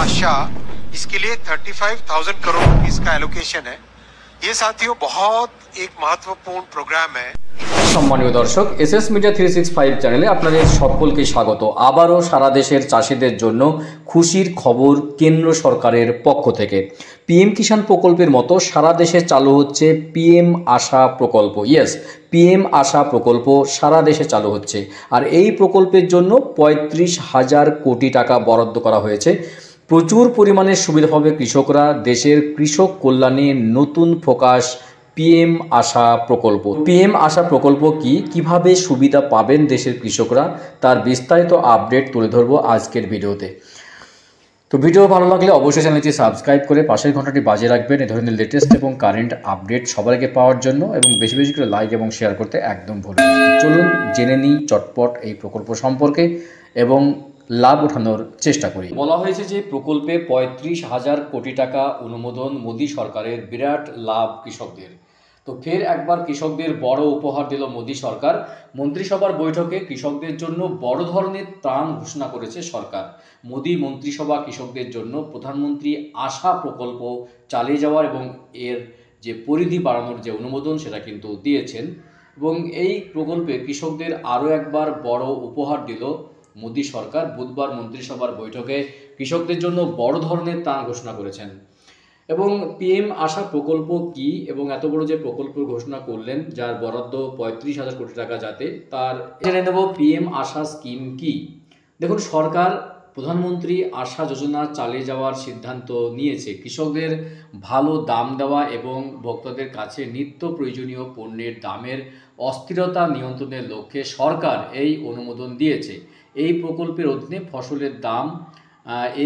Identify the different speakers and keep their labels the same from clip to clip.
Speaker 1: आशा, इसके लिए 35,000 करोड़ रुपीस का एलोकेशन है। ये साथियों बहुत एक महत्वपूर्ण प्रोग्राम है।
Speaker 2: সম্মানীয় দর্শক, এসএস মিডিয়া 365 চ্যানেলে আপনাদের সকলকে স্বাগত। আবারও সারা দেশের চাষিদের জন্য খুশির খবর কেন্দ্র সরকারের পক্ষ থেকে। পিএম কিষাণ প্রকল্পের মতো সারা দেশে চালু হচ্ছে পিএম আশা প্রকল্প। পিএম আশা প্রকল্প সারা দেশে চালু হচ্ছে, আর এই প্রকল্পের জন্য 35,000 কোটি টাকা বরাদ্দ করা হয়েছে। প্রচুর পরিমাণে সুবিধা পাবে কৃষকরা। দেশের কৃষক কল্যাণে নতুন ফোকাস পিএম আশা প্রকল্প। পিএম আশা প্রকল্প কি, কিভাবে সুবিধা পাবেন দেশের কৃষকরা, তার বিস্তারিত আপডেট তুলে ধরবো আজকের ভিডিওতে। তো ভিডিও ভালো লাগলে অবশ্যই চ্যানেলটি সাবস্ক্রাইব করে পাশের ঘন্টাটি বাজিয়ে রাখবেন এই ধরনের লেটেস্ট এবং কারেন্ট আপডেট সবার আগে পাওয়ার জন্য, এবং বেশি বেশি করে লাইক এবং শেয়ার করতে একদম ভুলবেন না। চলুন জেনে নিই চটপট এই প্রকল্প সম্পর্কে এবং লাভ ওঠানোর চেষ্টা করি। বলা হয়েছে যে প্রকল্পে 35,000 কোটি টাকা অনুমোদন, মোদী সরকারের বিরাট লাভ কৃষকদের। তো ফের একবার কৃষকদের বড় উপহার দিল মোদী সরকার। মন্ত্রিসভার বৈঠকে কৃষকদের জন্য বড় ধরনের ত্রাণ ঘোষণা করেছে সরকার। মোদী মন্ত্রিসভা কৃষকদের জন্য প্রধানমন্ত্রী আশা প্রকল্প চালিয়ে যাওয়ার এবং এর যে পরিধি বাড়ানোর যে অনুমোদন সেটা কিন্তু দিয়েছেন, এবং এই প্রকল্পে কৃষকদের আরও একবার বড় উপহার দিল মোদী সরকার। বুধবার মন্ত্রিসভার বৈঠকে কৃষকদের জন্য বড় ধরনের ত্রাণ ঘোষণা করেছেন। এবং পিএম আশা প্রকল্প কি এবং এত বড় যে প্রকল্প ঘোষণা করলেন, যার বরাদ্দ 35,000 কোটি টাকা, যাতে তার জেনে নেব পিএম আশা স্কিম কি। দেখুন, সরকার প্রধানমন্ত্রী আশা যোজনা চালিয়ে যাওয়ার সিদ্ধান্ত নিয়েছে। কৃষকদের ভালো দাম দেওয়া এবং ভোক্তাদের কাছে নিত্য প্রয়োজনীয় পণ্যের দামের অস্থিরতা নিয়ন্ত্রণের লক্ষ্যে সরকার এই অনুমোদন দিয়েছে। এই প্রকল্পের অধীনে ফসলের দাম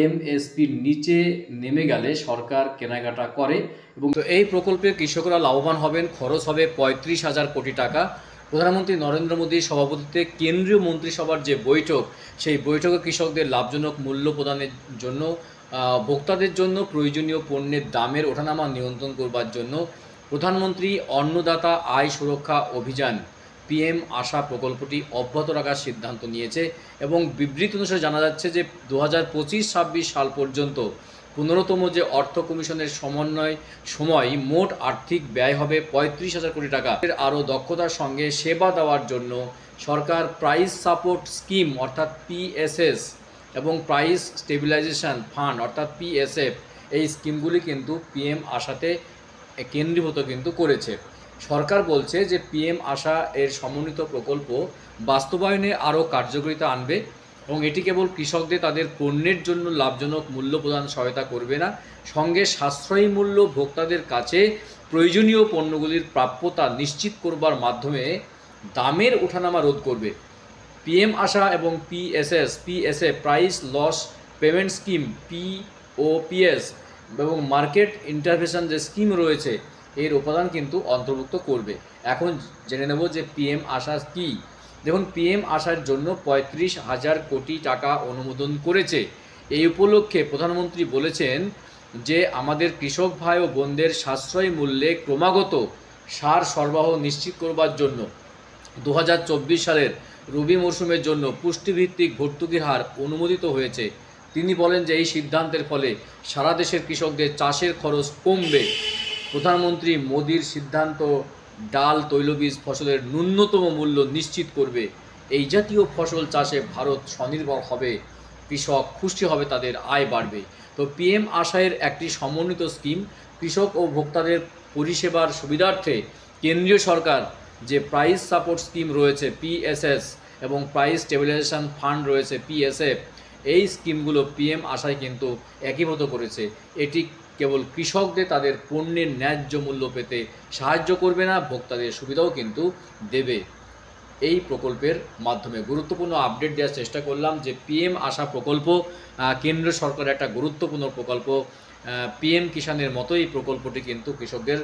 Speaker 2: এমএসপির নিচে নেমে গেলে সরকার কেনাকাটা করে, এবং তো এই প্রকল্পে কৃষকরা লাভবান হবেন। খরচ হবে 35,000 কোটি টাকা। প্রধানমন্ত্রী নরেন্দ্র মোদীর সভাপতিত্বে কেন্দ্রীয় মন্ত্রিসভার যে বৈঠক, সেই বৈঠকে কৃষকদের লাভজনক মূল্য প্রদানের জন্য, ভোক্তাদের জন্য প্রয়োজনীয় পণ্যের দামের ওঠানামা নিয়ন্ত্রণ করবার জন্য প্রধানমন্ত্রী অন্নদাতা আয় সুরক্ষা অভিযান পিএম আশা প্রকল্পটি অব্যাহত রাখার সিদ্ধান্ত নিয়েছে। এবং বিবৃতি অনুসারে জানা যাচ্ছে যে 2025-26 সাল পর্যন্ত 15তম যে অর্থ কমিশনের সময় মোট আর্থিক ব্যয় হবে 35,000 কোটি টাকা। আরও দক্ষতার সঙ্গে সেবা দেওয়ার জন্য সরকার প্রাইস সাপোর্ট স্কিম অর্থাৎ পিএসএস এবং প্রাইস স্টেবিলাইজেশন ফান্ড অর্থাৎ পিএসএফ, এই স্কিমগুলি কিন্তু পিএম আশাতে কেন্দ্রীভূত কিন্তু করেছে। সরকার বলছে যে পিএম আশা এর সমন্বিত প্রকল্প বাস্তবায়নে আরও কার্যকারিতা আনবে, এবং এটি কেবল কৃষকদের তাদের পণ্যের জন্য লাভজনক মূল্য প্রদান সহায়তা করবে না, সঙ্গে সাশ্রয়ী মূল্য ভোক্তাদের কাছে প্রয়োজনীয় পণ্যগুলির প্রাপ্যতা নিশ্চিত করবার মাধ্যমে দামের ওঠানামা রোধ করবে। পিএম আশা এবং পিএসএ প্রাইস লস পেমেন্ট স্কিম পিওপিএস এবং মার্কেট ইন্টারভেনশন যে স্কিম রয়েছে, এর উপাদান কিন্তু অন্তর্ভুক্ত করবে। এখন জেনে নেব যে পিএম আশা কি। দেখুন, পিএম আশার জন্য 35,000 কোটি টাকা অনুমোদন করেছে। এই উপলক্ষে প্রধানমন্ত্রী বলেছেন যে আমাদের কৃষক ভাই ও বোনদের সাশ্রয়ী মূল্যে ক্রমাগত সার সরবরাহ নিশ্চিত করবার জন্য 2024 সালের রবি মরশুমের জন্য পুষ্টিভিত্তিক ভর্তুকির হার অনুমোদিত হয়েছে। তিনি বলেন যে এই সিদ্ধান্তের ফলে সারা দেশের কৃষকদের চাষের খরচ কমবে। প্রধানমন্ত্রী মোদীর সিদ্ধান্ত ডাল, তৈলবীজ ফসলের ন্যূনতম মূল্য নিশ্চিত করবে। এই জাতীয় ফসল চাষে ভারত স্বনির্ভর হবে, কৃষক খুশি হবে, তাদের আয় বাড়বে। তো পিএম আশায়ের একটি সমন্বিত স্কিম। কৃষক ও ভোক্তাদের পরিষেবার সুবিধার্থে কেন্দ্রীয় সরকার যে প্রাইস সাপোর্ট স্কিম রয়েছে পিএসএস এবং প্রাইস স্টেবিলাইজেশন ফান্ড রয়েছে পিএসএফ, এই স্কিমগুলো পিএম আশায় কিন্তু একীভূত করেছে। এটি কেবল কৃষকদের তাদের পণ্যের ন্যায্য মূল্য পেতে সাহায্য করবে না, ভোক্তাদের সুবিধাও কিন্তু দেবে। এই প্রকল্পের মাধ্যমে গুরুত্বপূর্ণ আপডেট দেওয়ার চেষ্টা করলাম যে পিএম আশা প্রকল্প কেন্দ্র সরকারের একটা গুরুত্বপূর্ণ প্রকল্প। পিএম কিষাণের মতো এই প্রকল্পটি কিন্তু কৃষকদের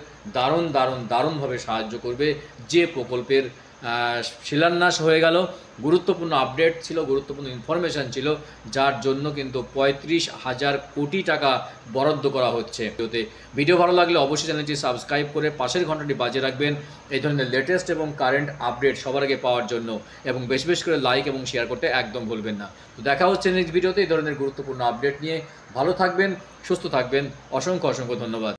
Speaker 2: দারুণভাবে সাহায্য করবে, যে প্রকল্পের শিলান্যাস হয়ে গেল। গুরুত্বপূর্ণ আপডেট ছিল, গুরুত্বপূর্ণ ইনফরমেশান ছিল, যার জন্য কিন্তু 35,000 কোটি টাকা বরাদ্দ করা হচ্ছে। ভিডিও ভালো লাগলে অবশ্যই চ্যানেলটি সাবস্ক্রাইব করে পাশের ঘন্টাটি বাজিয়ে রাখবেন এই ধরনের লেটেস্ট এবং কারেন্ট আপডেট সবার আগে পাওয়ার জন্য, এবং বেশি বেশি করে লাইক এবং শেয়ার করতে একদম ভুলবেন না। তো দেখা হচ্ছে নেক্সট ভিডিওতে এই ধরনের গুরুত্বপূর্ণ আপডেট নিয়ে। ভালো থাকবেন, সুস্থ থাকবেন, অসংখ্য অসংখ্য ধন্যবাদ।